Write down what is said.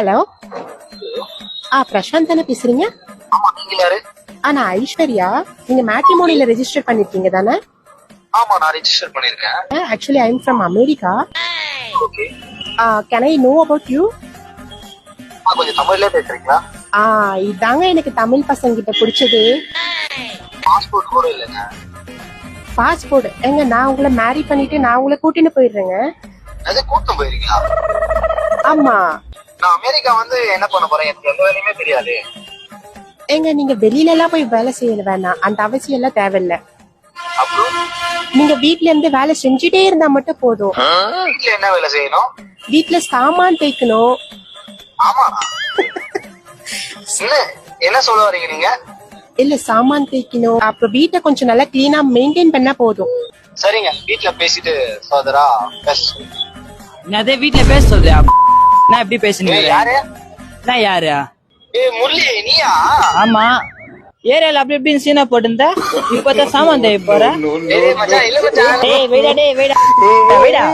Hello. Prashanth தானே பேசுறீங்க? ஆமா, நீங்க யாரு? நான் ஐஸ்வர்யா. நீங்க மேட்ரிமோனில ரெஜிஸ்டர் பண்ணிருக்கீங்க தானே? ஆமா, நான் ரெஜிஸ்டர் பண்ணிருக்கேன். Actually I am from America. Okay. Can I know about you? கொஞ்சம் தமிழ்ல பேசுறீங்களா? இதாங்க எனக்கு தமிழ் பசங்க கிட்ட பிடிச்சது. பாஸ்போர்ட் கூட இல்லைங்க. பாஸ்போர்ட் எங்க? நான் உங்களை மேரி பண்ணிட்டு நான் உங்களை கூட்டின்னு போயிடுறேங்க. அது கூட்டம் போயிருக்கீங்களா? ஆமா. நான் அமெரிக்கா வந்து என்ன பண்ண போறேன்? எனக்கு எந்த வேலையுமே தெரியாது. எங்க நீங்க வெளியில எல்லாம் போய் வேலை செய்ய வேணாம், அந்த அவசியம் எல்லாம் தேவையில்ல. அப்புறம் நீங்க வீட்ல இருந்து வேலை செஞ்சுட்டே இருந்தா மட்டும் போதும். வீட்டுல என்ன வேலை செய்யணும்? வீட்ல சாமான் தேய்க்கணும். ஆமா. என்ன என்ன சொல்ல வரீங்க நீங்க? இல்ல சாமான் தேய்க்கணும், அப்புறம் வீட்டை கொஞ்சம் நல்லா கிளீனா மெயின்டைன் பண்ணா போதும். சரிங்க, வீட்டுல பேசிட்டு ஃபர்தரா பேச. அதே வீட்டுல பேச சொல்றியா? நான் எப்படி பேசுனீங்க? யாரு? நான் யாரு? முரளி, நீயா? ஆமா, ஏரியால அப்படி இப்படின்னு சீனா போட்டுருந்த. இப்பதான் சாமான் தேவை போற. மச்சான், இல்ல மச்சான். டேய் வெயிடா, டேய் வெயிடா, வெயிடா.